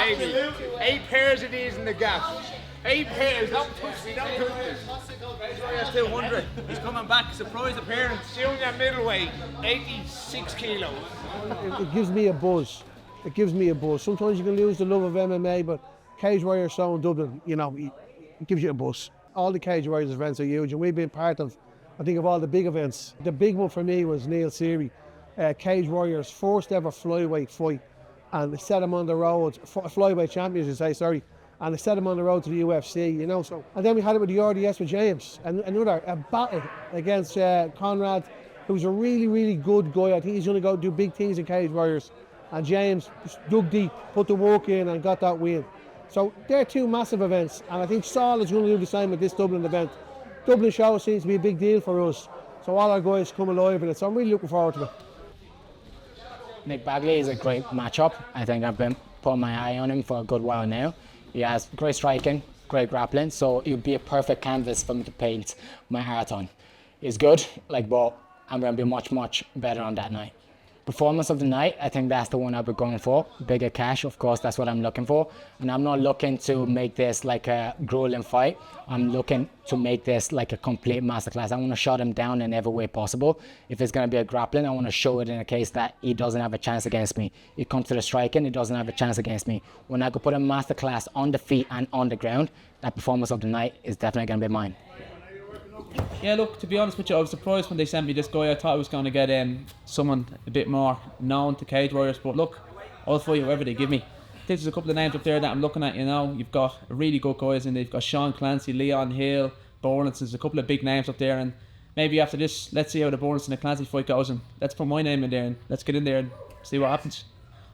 baby. 8 pairs of these in the gap. 8 pairs, don't touch me, don't touch me. That's 200. He's coming back, surprise appearance. Junior middleweight, 86 kilos. It gives me a buzz. It gives me a buzz. Sometimes you can lose the love of MMA, but Cage Warrior Show in Dublin, you know, it gives you a buzz. All the Cage Warriors events are huge, and we've been part of, I think, of all the big events. The big one for me was Neil Seary, Cage Warriors' first ever flyweight fight, and they set him on the road, flyweight champions, you say, sorry, and they set him on the road to the UFC, you know. So, and then we had it with the RDS with James, and a battle against Conrad, who's a really, really good guy. I think he's going to go do big things in Cage Warriors. And James dug deep, put the work in, and got that win. So they're 2 massive events, and I think Saul is going to do the same with this Dublin event. Dublin show seems to be a big deal for us, so all our guys come alive in it, so I'm really looking forward to it. Nick Bagley is a great matchup. I think I've been putting my eye on him for a good while now. He has great striking, great grappling, so it would be a perfect canvas for me to paint my heart on. He's good, but I'm going to be much, much better on that night. Performance of the night, I think that's the one I'll be going for. Bigger cash, of course, that's what I'm looking for. And I'm not looking to make this like a grueling fight. I'm looking to make this like a complete masterclass. I want to shut him down in every way possible. If it's going to be a grappling, I want to show it in a case that he doesn't have a chance against me. It comes to the striking, he doesn't have a chance against me. When I could put a masterclass on the feet and on the ground, that performance of the night is definitely going to be mine. Yeah, look, to be honest with you, I was surprised when they sent me this guy. I thought I was going to get someone a bit more known to Cage Warriors, but look, I'll fight whoever they give me. There's a couple of names up there that I'm looking at, you know. You've got really good guys in there. You've got Sean Clancy, Leon Hill, Bornitz. There's a couple of big names up there, and maybe after this, let's see how the Bornitz and the Clancy fight goes, and let's put my name in there and let's get in there and see what happens.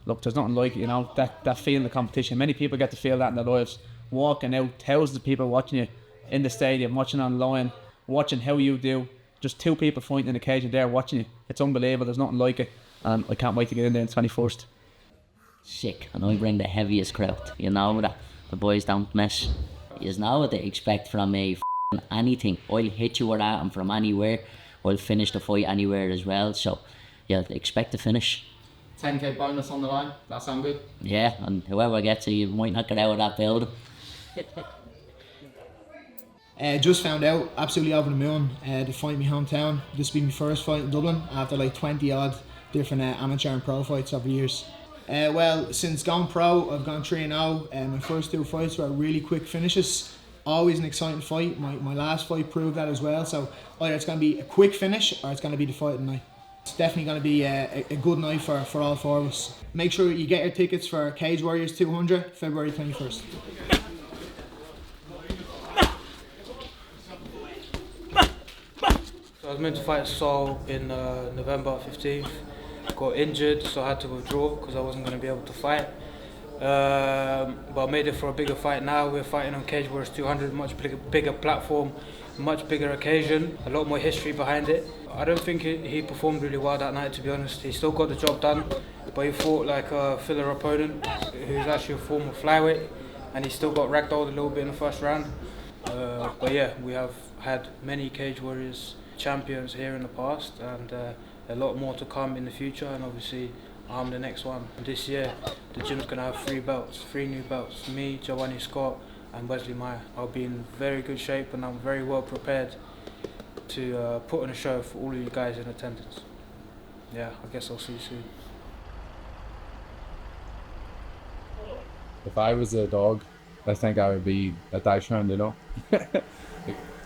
Look, there's nothing like it, you know, that feeling of competition. Many people get to feel that in their lives. Walking out, thousands of people watching you in the stadium, watching online, watching how you do. Just 2 people fighting in the cage and they're watching you. It's unbelievable. There's nothing like it. And I can't wait to get in there on the 21st. Sick. And I bring the heaviest crowd. You know that the boys don't mess. You know what they expect from me. Anything. I'll hit you with that, and from anywhere. I'll finish the fight anywhere as well. So, yeah, expect to finish. 10k bonus on the line. That sound good? Yeah, and whoever gets it, you might not get out of that building. Just found out, absolutely over the moon, to fight my hometown. This will be my first fight in Dublin after like 20 odd different amateur and pro fights over the years. Well, since going pro, I've gone 3-0. My first 2 fights were really quick finishes. Always an exciting fight. My last fight proved that as well. So either it's going to be a quick finish or it's going to be the fight of the night. It's definitely going to be a good night for all 4 of us. Make sure you get your tickets for Cage Warriors 200, February 21st. I was meant to fight Saul in November 15th. Got injured, so I had to withdraw because I wasn't going to be able to fight. But I made it for a bigger fight now. We're fighting on Cage Warriors 200, much bigger platform, much bigger occasion, a lot more history behind it. I don't think he performed really well that night, to be honest. He still got the job done, but he fought like a filler opponent who's actually a former flyweight, and he still got ragdolled a little bit in the first round. But yeah, we have had many Cage Warriors champions here in the past, and a lot more to come in the future, and obviously I'm the next one. This year the gym's going to have 3 new belts, me, Giovanni Scott and Wesley Meyer. I'll be in very good shape and I'm very well prepared to put on a show for all of you guys in attendance. Yeah, I guess I'll see you soon. If I was a dog, I think I would be a Dachshund, you know.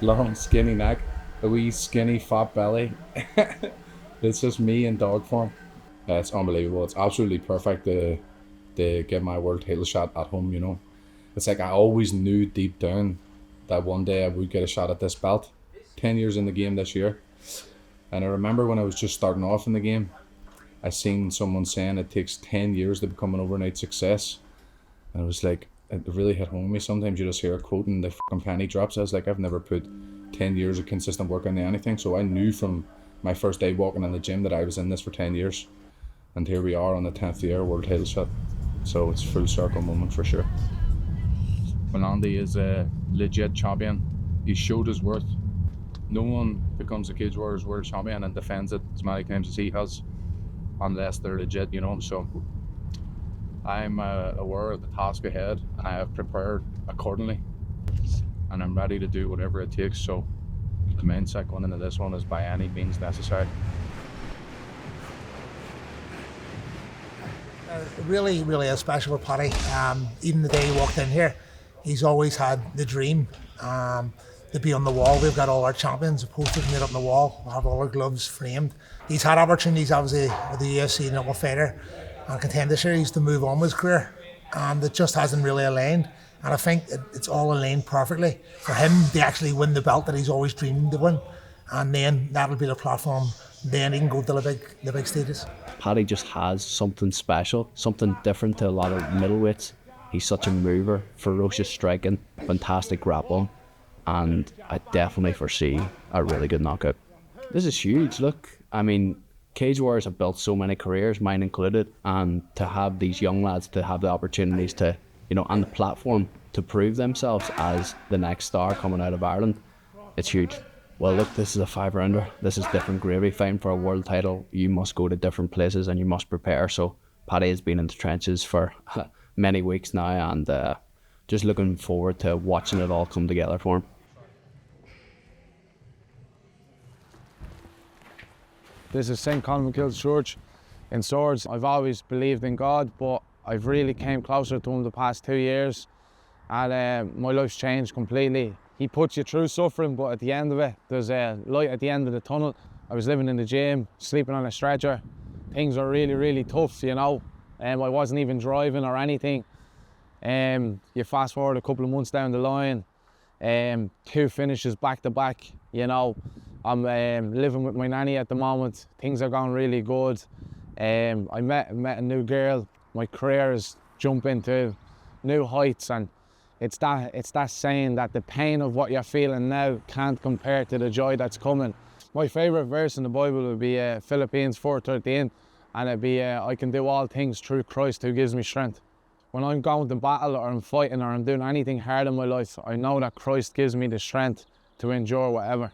Long skinny neck, a wee skinny fat belly. It's just me in dog form. It's unbelievable. It's absolutely perfect to get my world title shot at home, you know. It's like I always knew deep down that one day I would get a shot at this belt. 10 years in the game this year. And I remember when I was just starting off in the game, I seen someone saying it takes 10 years to become an overnight success. And it was like, it really hit home with me. Sometimes you just hear a quote and the fucking penny drops. I was like, I've never put 10 years of consistent work into anything. So I knew from my first day walking in the gym that I was in this for 10 years. And here we are on the 10th year, world title shot. So it's a full circle moment for sure. Andy is a legit champion. He showed his worth. No one becomes a Cage Warriors world champion and defends it as many times as he has, unless they're legit, you know. So I'm aware of the task ahead, and I have prepared accordingly, and I'm ready to do whatever it takes. So the mindset going into this one is by any means necessary. Really, really is special for Paddy. Even the day he walked in here, he's always had the dream to be on the wall. We've got all our champions posters made up on the wall. We have all our gloves framed. He's had opportunities, obviously, with the UFC and Ultimate Fighter and Contender Series to move on with his career, and it just hasn't really aligned. And I think it's all aligned perfectly for him to actually win the belt that he's always dreamed to win, and then that'll be the platform. Then he can go to the big stages. Paddy just has something special, something different to a lot of middleweights. He's such a mover, ferocious striking, fantastic grappling, and I definitely foresee a really good knockout. This is huge. Look, I mean, Cage Warriors have built so many careers, mine included, and to have these young lads to have the opportunities to, you know, on the platform to prove themselves as the next star coming out of Ireland, it's huge. Well, look, this is a 5-rounder. This is different gravy. Fighting for a world title, you must go to different places and you must prepare. So Paddy has been in the trenches for many weeks now, and just looking forward to watching it all come together for him. This is St. Colin McKill's Church in Swords. I've always believed in God, but I've really came closer to him the past 2 years, and my life's changed completely. He puts you through suffering, but at the end of it, there's a light at the end of the tunnel. I was living in the gym, sleeping on a stretcher. Things are really, really tough, you know. I wasn't even driving or anything. You fast forward a couple of months down the line, 2 finishes back to back, you know. I'm living with my nanny at the moment. Things are going really good. I met a new girl. My career is jumping to new heights, and it's that saying that the pain of what you're feeling now can't compare to the joy that's coming. My favourite verse in the Bible would be Philippians 4:13, and it'd be I can do all things through Christ who gives me strength. When I'm going to battle or I'm fighting or I'm doing anything hard in my life, I know that Christ gives me the strength to endure whatever.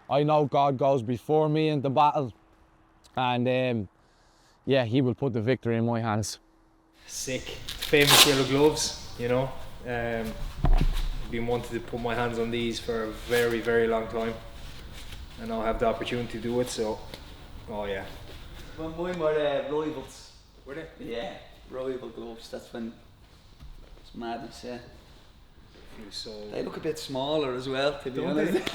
I know God goes before me in the battle, and yeah, he will put the victory in my hands. Sick. Famous yellow gloves, you know. Been wanting to put my hands on these for a very, very long time, and I'll have the opportunity to do it, so, oh yeah. Well, mine were rivals. Were they? Yeah, rival gloves, that's when it's madness, yeah. So they look a bit smaller as well, to be honest.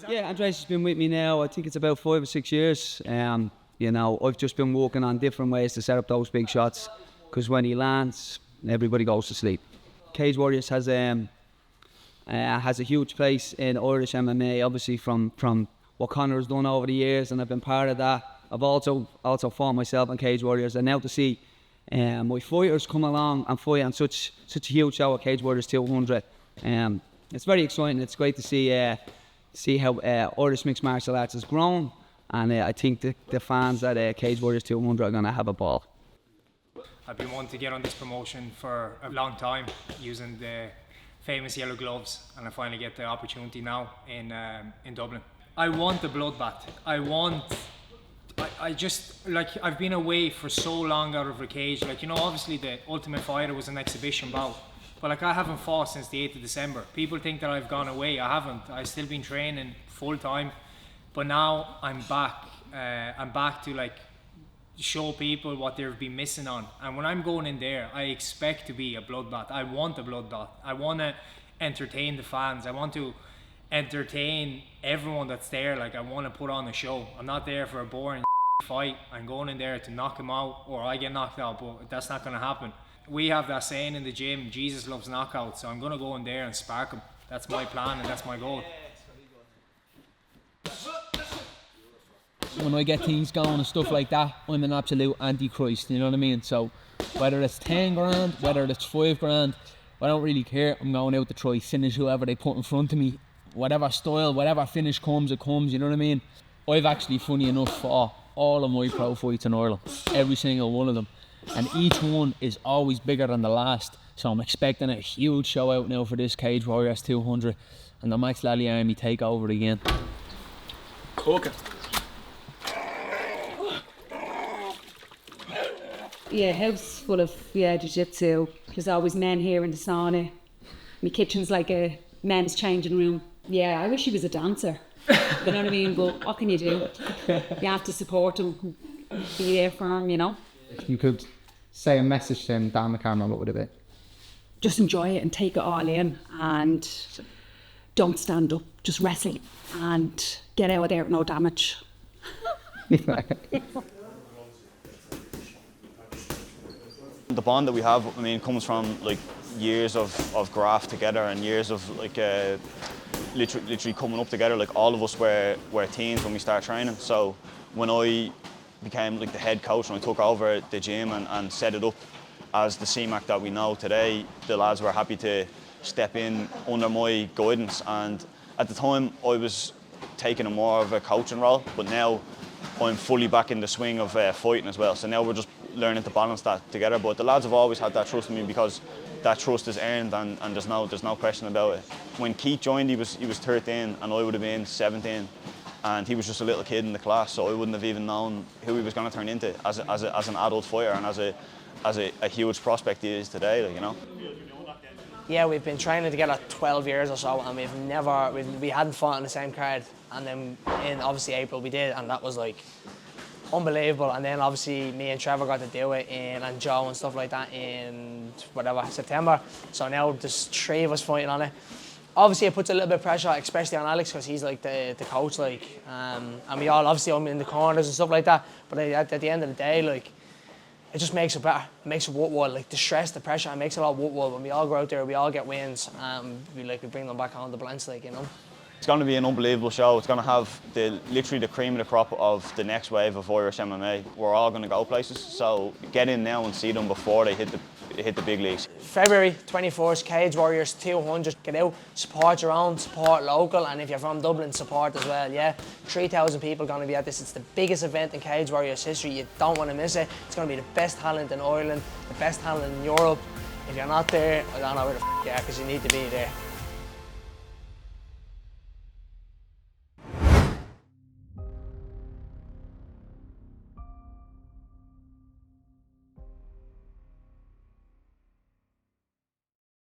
Yeah, Andres has been with me now, I think it's about 5 or 6 years. You know, I've just been working on different ways to set up those big shots, because when he lands, everybody goes to sleep. Cage Warriors has a huge place in Irish MMA, obviously from what Conor has done over the years, and I've been part of that. I've also fought myself on Cage Warriors, and now to see my fighters come along and fight on such a huge show at Cage Warriors 200, it's very exciting. It's great to see how Irish mixed martial arts has grown, and I think the fans at Cage Warriors 200 are going to have a ball. I've been wanting to get on this promotion for a long time, using the famous yellow gloves, and I finally get the opportunity now in Dublin. I want the bloodbath. I just, like, I've been away for so long out of the cage. Like, you know, obviously the Ultimate Fighter was an exhibition bout, but like, I haven't fought since the 8th of December. People think that I've gone away. I haven't. I've still been training full time, but now I'm back. I'm back to like show people what they've been missing on. And when I'm going in there, I expect to be a bloodbath. I want a bloodbath. I want to entertain the fans. I want to entertain everyone that's there. Like, I want to put on a show. I'm not there for a boring fight. I'm going in there to knock him out, or I get knocked out, but that's not going to happen. We have that saying in the gym, Jesus loves knockouts, so I'm going to go in there and spark him. That's my plan and that's my goal. When I get things going and stuff like that, I'm an absolute antichrist, you know what I mean? So whether it's 10 grand, whether it's 5 grand, I don't really care. I'm going out to try finish whoever they put in front of me. Whatever style, whatever finish comes, it comes, you know what I mean? I've actually, funny enough, fought all of my pro fights in Ireland, every single one of them. And each one is always bigger than the last. So I'm expecting a huge show out now for this Cage Warriors 200 and the Max Lally Army take over again. Cooking. Yeah, house full of jiu-jitsu. There's always men here in the sauna. My kitchen's like a men's changing room. Yeah, I wish he was a dancer. You know what I mean? But what can you do? You have to support him, be there for him, you know. If you could say a message to him, Dan McCorry, what would it be? Just enjoy it and take it all in, and don't stand up. Just wrestle and get out of there with no damage. The bond that we have, I mean, comes from like years of graft together and years of like literally coming up together. Like all of us were teens when we started training. So when I became like the head coach and I took over the gym and set it up as the CMAC that we know today, the lads were happy to step in under my guidance. And at the time, I was taking a more of a coaching role, but now I'm fully back in the swing of fighting as well. So now we're just learning to balance that together. But the lads have always had that trust in me because that trust is earned, and there's no question about it. When Keith joined, he was 13 and I would have been 17, and he was just a little kid in the class, so I wouldn't have even known who he was going to turn into as an adult fighter and as a huge prospect he is today, like, you know. Yeah, we've been training together 12 years or so, and we hadn't fought on the same card, and then in obviously April we did, and that was like unbelievable. And then obviously me and Trevor got to do it and Joe and stuff like that in September. So now there's 3 of us fighting on it. Obviously it puts a little bit of pressure, especially on Alex, because he's like the coach, like, and we all obviously I'm in the corners and stuff like that. But at the end of the day, like, it just makes it better. It makes it worthwhile. Like the stress, the pressure, it makes it all worthwhile. When we all go out there, we all get wins, we bring them back on the blends, like, you know. It's going to be an unbelievable show. It's going to have literally the cream of the crop of the next wave of Irish MMA. We're all going to go places, so get in now and see them before they hit the big leagues. February 21st, Cage Warriors 200. Get out, support your own, support local, and if you're from Dublin, support as well. Yeah, 3,000 people going to be at this. It's the biggest event in Cage Warriors history. You don't want to miss it. It's going to be the best talent in Ireland, the best talent in Europe. If you're not there, I don't know where the f*** you are, because you need to be there.